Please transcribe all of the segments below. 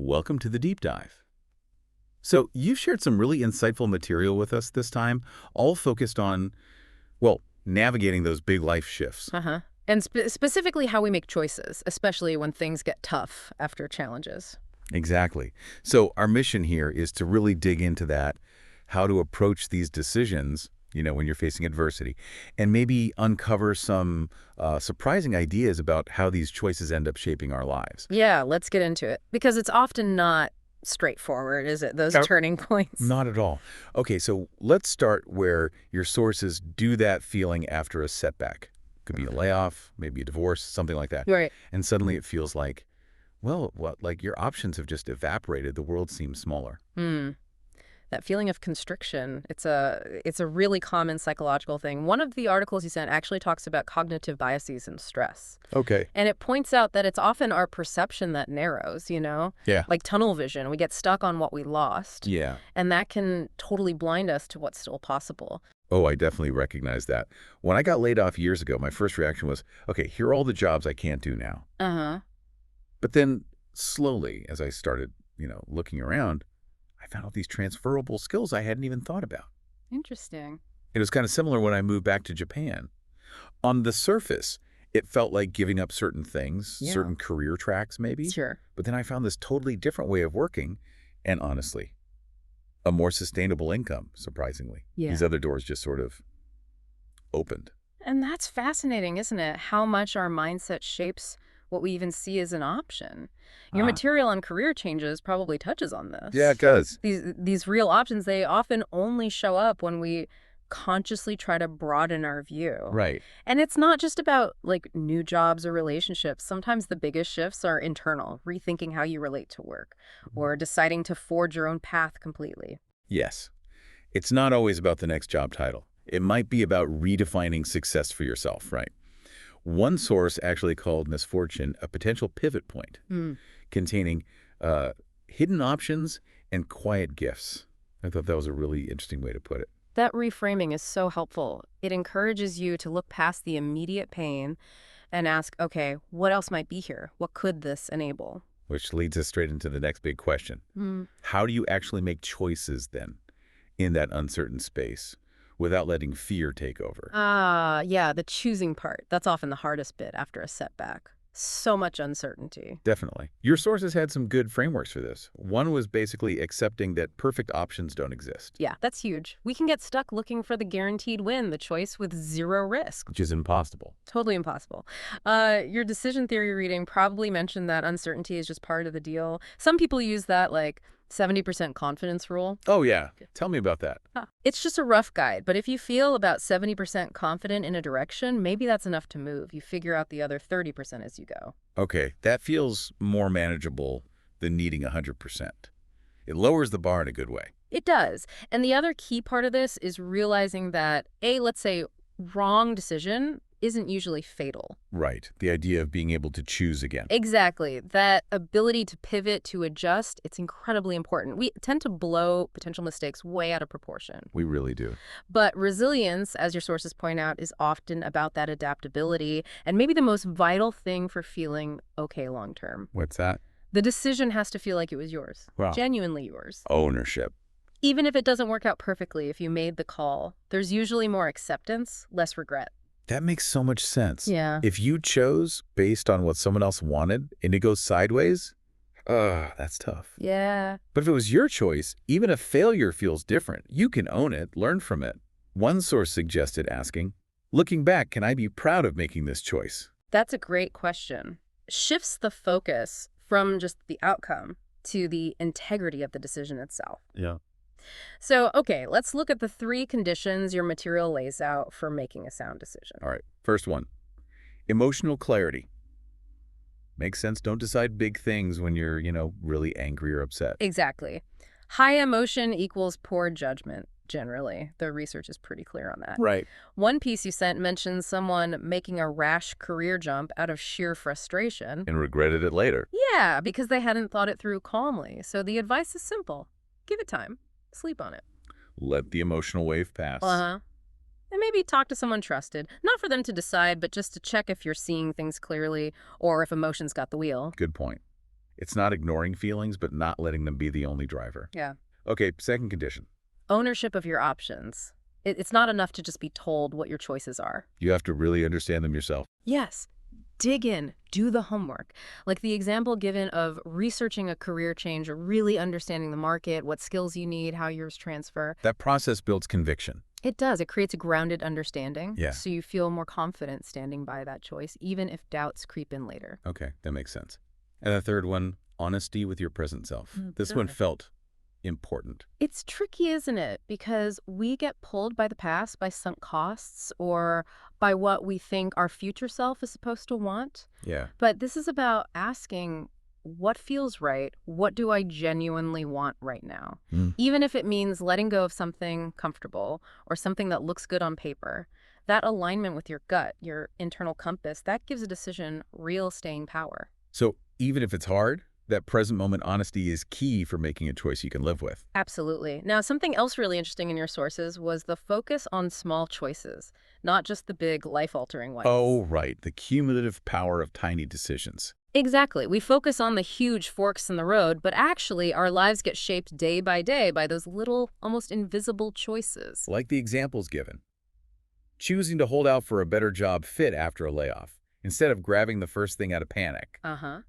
Welcome to the deep dive. So, you've shared some really insightful material with us this time, all focused on, well, navigating those big life shifts. Uh-huh. And specifically how we make choices, especially when things get tough after challenges. Exactly. So, our mission here is to really dig into that, how to approach these decisions, when you're facing adversity, and maybe uncover some surprising ideas about how these choices end up shaping our lives. Yeah, let's get into it. Because it's often not straightforward, is it? Those Oh, turning points. not at all. Okay, so let's start where your sources do that feeling after a setback. Could be a layoff, maybe a divorce, something like that. Right. And suddenly it feels like, well, what, like your options have just evaporated. The world seems smaller. Hmm. That feeling of constriction, it's a really common psychological thing. One of the articles you sent actually talks about cognitive biases and stress. Okay. And it points out that it's often our perception that narrows, Yeah. like tunnel vision. We get stuck on what we lost. Yeah. And that can totally blind us to what's still possible. Oh, I definitely recognize that. When I got laid off years ago, my first reaction was, okay, here are all the jobs I can't do now. Uh-huh. But then slowly, as I started, looking around, I found all these transferable skills I hadn't even thought about. Interesting. It was kind of similar when I moved back to Japan. On the surface, it felt like giving up certain things, Yeah. certain career tracks maybe. Sure. But then I found this totally different way of working, and honestly, a more sustainable income, surprisingly. Yeah. These other doors just sort of opened. And that's fascinating, isn't it? How much our mindset shapes what we even see as an option. Your Ah. material on career changes probably touches on this. Yeah, it does. These real options, they often only show up when we consciously try to broaden our view. Right. And it's not just about like new jobs or relationships. Sometimes the biggest shifts are internal, rethinking how you relate to work or deciding to forge your own path completely. Yes. It's not always about the next job title. It might be about redefining success for yourself, right? One source actually called misfortune a potential pivot point, containing hidden options and quiet gifts. I thought that was a really interesting way to put it. That reframing is so helpful. It encourages you to look past the immediate pain and ask, okay, what else might be here? What could this enable? Which leads us straight into the next big question. How do you actually make choices then in that uncertain space without letting fear take over? Yeah, the choosing part. That's often the hardest bit after a setback. So much uncertainty. Definitely. Your sources had some good frameworks for this. One was basically accepting that perfect options don't exist. Yeah, that's huge. We can get stuck looking for the guaranteed win, the choice with zero risk. Which is impossible. Totally impossible. Your decision theory reading probably mentioned that uncertainty is just part of the deal. Some people use that like 70% confidence rule. Oh, yeah. Tell me about that. It's just a rough guide, but if you feel about 70% confident in a direction, maybe that's enough to move. You figure out the other 30% as you go. Okay, that feels more manageable than needing 100%. It lowers the bar in a good way. It does. And the other key part of this is realizing that let's say, wrong decision isn't usually fatal. Right. The idea of being able to choose again. Exactly. That ability to pivot, to adjust, it's incredibly important. We tend to blow potential mistakes way out of proportion. We really do. But resilience, as your sources point out, is often about that adaptability and maybe the most vital thing for feeling okay long term. What's that? The decision has to feel like it was yours. Wow. Genuinely yours. Ownership. Even if it doesn't work out perfectly, if you made the call, there's usually more acceptance, less regret. That makes so much sense. Yeah. If you chose based on what someone else wanted and it goes sideways, that's tough. Yeah. But if it was your choice, even a failure feels different. You can own it, learn from it. One source suggested asking, looking back, can I be proud of making this choice? That's a great question. Shifts the focus from just the outcome to the integrity of the decision itself. Yeah. So, okay, let's look at the 3 conditions your material lays out for making a sound decision. All right. First one, emotional clarity. Makes sense. Don't decide big things when you're, really angry or upset. Exactly. High emotion equals poor judgment, generally. The research is pretty clear on that. Right. One piece you sent mentions someone making a rash career jump out of sheer frustration. And regretted it later. Yeah, because they hadn't thought it through calmly. So the advice is simple. Give it time. Sleep on it. Let the emotional wave pass. And maybe talk to someone trusted. Not for them to decide, but just to check if you're seeing things clearly or if emotions got the wheel. Good point. It's not ignoring feelings, but not letting them be the only driver. Yeah. Okay, second condition. Ownership of your options. It's not enough to just be told what your choices are. You have to really understand them yourself. Yes. Dig in, do the homework. Like the example given of researching a career change or really understanding the market, what skills you need, how yours transfer. That process builds conviction. It does. It creates a grounded understanding. Yeah. So you feel more confident standing by that choice, even if doubts creep in later. Okay, that makes sense. And the third one, honesty with your present self. This one Sure. felt important. It's tricky, isn't it? Because we get pulled by the past, by sunk costs, or by what we think our future self is supposed to want. Yeah. But this is about asking, what feels right? What do I genuinely want right now? Mm. Even if it means letting go of something comfortable or something that looks good on paper, that alignment with your gut, your internal compass, that gives a decision real staying power. So even if it's hard, that present moment honesty is key for making a choice you can live with. Absolutely. Now, something else really interesting in your sources was the focus on small choices, not just the big life-altering ones. Oh, right. The cumulative power of tiny decisions. Exactly. We focus on the huge forks in the road, but actually our lives get shaped day by day by those little, almost invisible choices. Like the examples given. Choosing to hold out for a better job fit after a layoff, instead of grabbing the first thing out of panic. Uh-huh.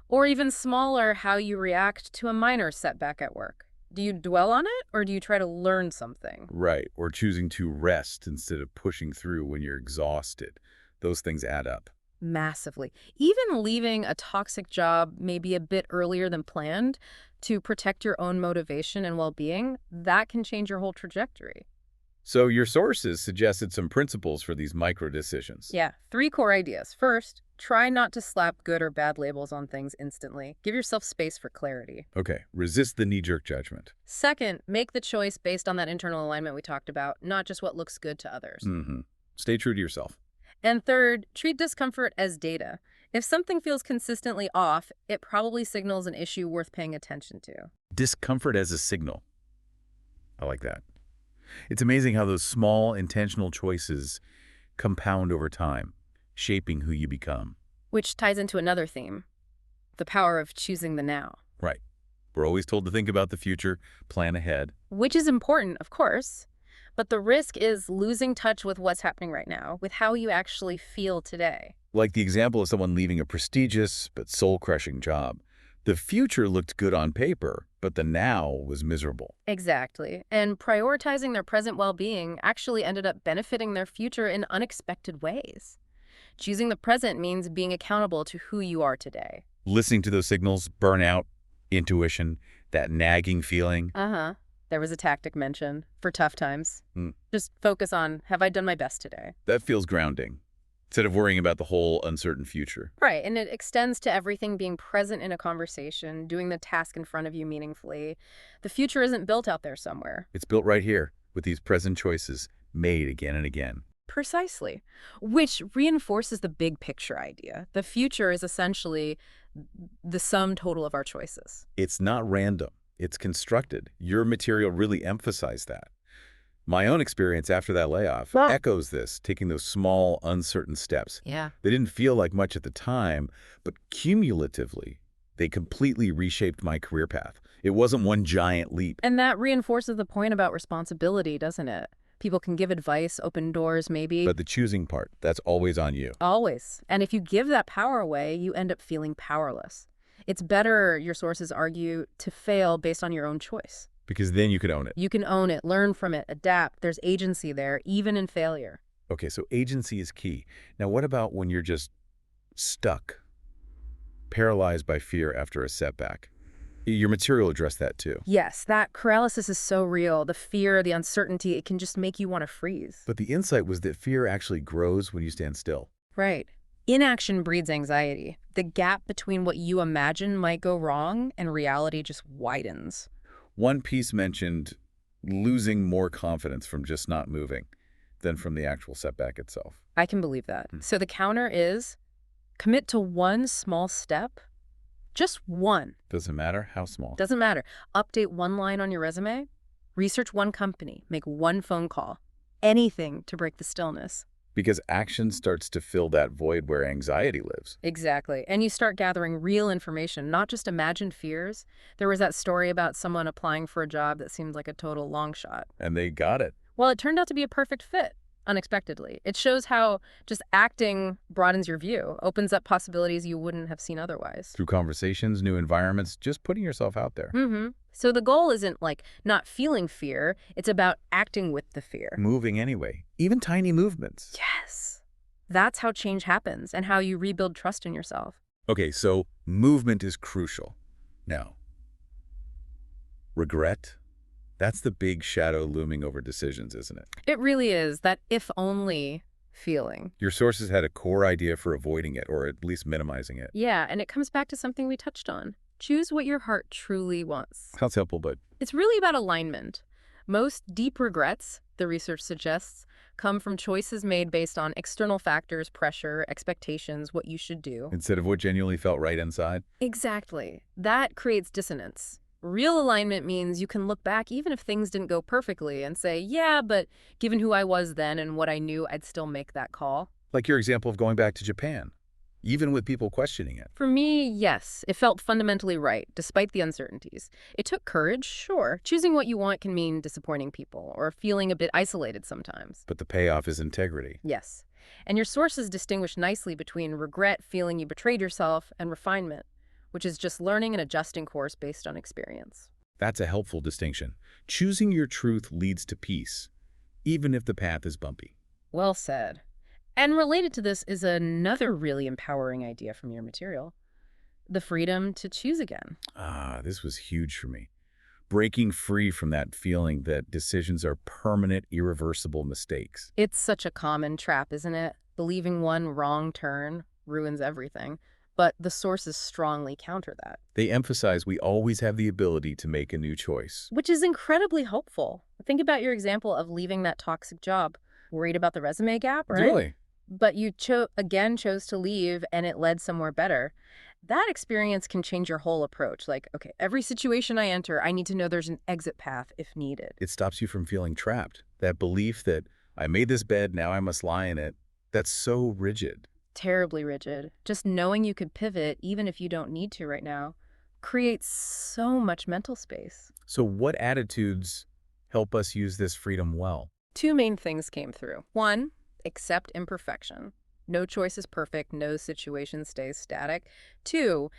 Or even smaller, how you react to a minor setback at work. Do you dwell on it, or do you try to learn something? Right. Or choosing to rest instead of pushing through when you're exhausted. Those things add up. Massively. Even leaving a toxic job maybe a bit earlier than planned to protect your own motivation and well-being, that can change your whole trajectory. So your sources suggested some principles for these micro decisions. Yeah, 3 core ideas. First, try not to slap good or bad labels on things instantly. Give yourself space for clarity. Okay, resist the knee-jerk judgment. Second, make the choice based on that internal alignment we talked about, not just what looks good to others. Stay true to yourself. And third, treat discomfort as data. If something feels consistently off, it probably signals an issue worth paying attention to. Discomfort as a signal. I like that. It's amazing how those small, intentional choices compound over time, shaping who you become. Which ties into another theme, the power of choosing the now. Right. We're always told to think about the future, plan ahead. Which is important, of course. But the risk is losing touch with what's happening right now, with how you actually feel today. Like the example of someone leaving a prestigious but soul-crushing job. The future looked good on paper, but the now was miserable. Exactly. And prioritizing their present well-being actually ended up benefiting their future in unexpected ways. Choosing the present means being accountable to who you are today. Listening to those signals, burnout, intuition, that nagging feeling. Uh-huh. There was a tactic mentioned for tough times. Just focus on, have I done my best today? That feels grounding, instead of worrying about the whole uncertain future. Right, and it extends to everything being present in a conversation, doing the task in front of you meaningfully. The future isn't built out there somewhere. It's built right here, with these present choices, made again and again. Precisely, which reinforces the big picture idea. The future is essentially the sum total of our choices. It's not random. It's constructed. Your material really emphasized that. My own experience after that layoff echoes this, taking those small, uncertain steps. Yeah. They didn't feel like much at the time, but cumulatively, they completely reshaped my career path. It wasn't one giant leap. And that reinforces the point about responsibility, doesn't it? People can give advice, open doors, maybe. But the choosing part, that's always on you. Always. And if you give that power away, you end up feeling powerless. It's better, your sources argue, to fail based on your own choice. Because then you could own it. You can own it, learn from it, adapt. There's agency there, even in failure. Okay, so agency is key. Now, what about when you're just stuck, paralyzed by fear after a setback? Your material addressed that too. Yes, that paralysis is so real. The fear, the uncertainty, it can just make you want to freeze. But the insight was that fear actually grows when you stand still. Right. Inaction breeds anxiety. The gap between what you imagine might go wrong and reality just widens. One piece mentioned losing more confidence from just not moving than from the actual setback itself. I can believe that. So the counter is commit to one small step. Just one. Doesn't matter how small. Doesn't matter. Update one line on your resume. Research one company. Make one phone call. Anything to break the stillness. Because action starts to fill that void where anxiety lives. Exactly. And you start gathering real information, not just imagined fears. There was that story about someone applying for a job that seemed like a total long shot. And they got it. Well, it turned out to be a perfect fit, unexpectedly. It shows how just acting broadens your view, opens up possibilities you wouldn't have seen otherwise. Through conversations, new environments, just putting yourself out there. So the goal isn't like not feeling fear, it's about acting with the fear. Moving anyway. Even tiny movements. Yes. That's how change happens and how you rebuild trust in yourself. Okay, so movement is crucial. Now, regret? That's the big shadow looming over decisions, isn't it? It really is that if only feeling. Your sources had a core idea for avoiding it, or at least minimizing it. Yeah, and it comes back to something we touched on. Choose what your heart truly wants. Sounds simple, but It's really about alignment. Most deep regrets, the research suggests, come from choices made based on external factors, pressure, expectations, what you should do. instead of what genuinely felt right inside. Exactly. That creates dissonance. Real alignment means you can look back even if things didn't go perfectly and say, yeah, but given who I was then and what I knew, I'd still make that call. Like your example of going back to Japan, even with people questioning it. For me, yes, it felt fundamentally right, despite the uncertainties. It took courage, sure. Choosing what you want can mean disappointing people or feeling a bit isolated sometimes. But the payoff is integrity. Yes. And your sources distinguish nicely between regret, feeling you betrayed yourself, and refinement, which is just learning and adjusting course based on experience. That's a helpful distinction. Choosing your truth leads to peace, even if the path is bumpy. Well said. And related to this is another really empowering idea from your material, the freedom to choose again. This was huge for me. Breaking free from that feeling that decisions are permanent, irreversible mistakes. It's such a common trap, isn't it? Believing one wrong turn ruins everything. But the sources strongly counter that. They emphasize we always have the ability to make a new choice. Which is incredibly hopeful. Think about your example of leaving that toxic job. Worried about the resume gap, right? Really? But you chose to leave and it led somewhere better. That experience can change your whole approach. Like, okay, every situation I enter, I need to know there's an exit path if needed. It stops you from feeling trapped. That belief that I made this bed, now I must lie in it, that's so rigid. Terribly rigid. Just knowing you could pivot, even if you don't need to right now, creates so much mental space. So what attitudes help us use this freedom well? Two main things came through. One, accept imperfection. No choice is perfect. No situation stays static. Two,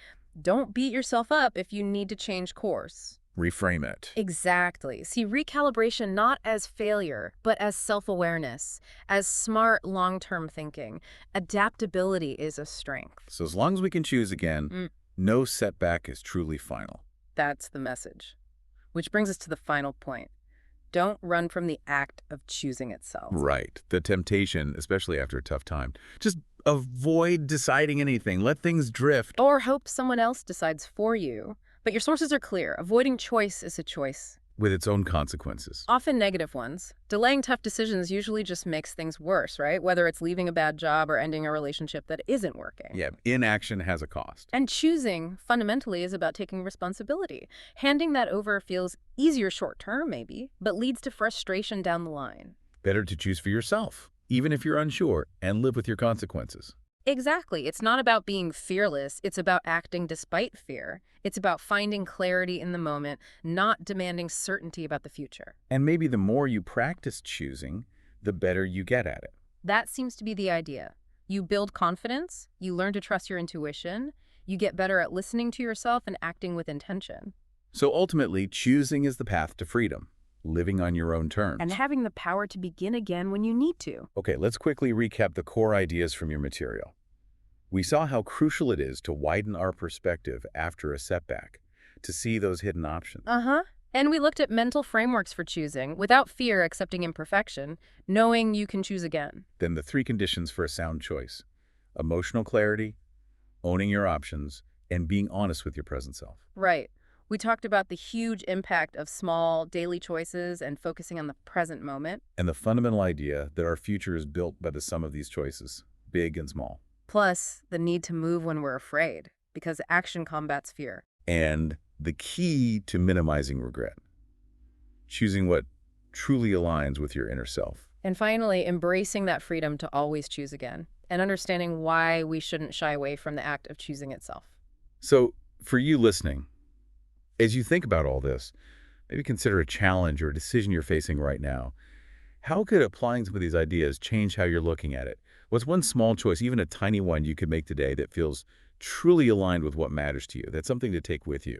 don't beat yourself up if you need to change course. Reframe it. Exactly. See recalibration not as failure, but as self-awareness, as smart long-term thinking. Adaptability is a strength. So as long as we can choose again, no setback is truly final. That's the message. Which brings us to the final point. Don't run from the act of choosing itself. Right. The temptation, especially after a tough time. Just avoid deciding anything. Let things drift. Or hope someone else decides for you. But your sources are clear. Avoiding choice is a choice. With its own consequences. Often negative ones. Delaying tough decisions usually just makes things worse, right? Whether it's leaving a bad job or ending a relationship that isn't working. Yeah, inaction has a cost. And choosing, fundamentally, is about taking responsibility. Handing that over feels easier short-term, maybe, but leads to frustration down the line. Better to choose for yourself, even if you're unsure, and live with your consequences. Exactly. It's not about being fearless. It's about acting despite fear. It's about finding clarity in the moment, not demanding certainty about the future. And maybe the more you practice choosing, the better you get at it. That seems to be the idea. You build confidence, you learn to trust your intuition, you get better at listening to yourself and acting with intention. So ultimately, choosing is the path to freedom, living on your own terms. And having the power to begin again when you need to. Okay, let's quickly recap the core ideas from your material. We saw how crucial it is to widen our perspective after a setback, to see those hidden options. And we looked at mental frameworks for choosing, without fear accepting imperfection, knowing you can choose again. Then the 3 conditions for a sound choice: emotional clarity, owning your options, and being honest with your present self. Right. We talked about the huge impact of small, daily choices and focusing on the present moment. And the fundamental idea that our future is built by the sum of these choices, big and small. Plus, the need to move when we're afraid, because action combats fear. And the key to minimizing regret: choosing what truly aligns with your inner self. And finally, embracing that freedom to always choose again and understanding why we shouldn't shy away from the act of choosing itself. So, for you listening, as you think about all this, maybe consider a challenge or a decision you're facing right now. How could applying some of these ideas change how you're looking at it? What's one small choice, even a tiny one, you could make today that feels truly aligned with what matters to you? That's something to take with you.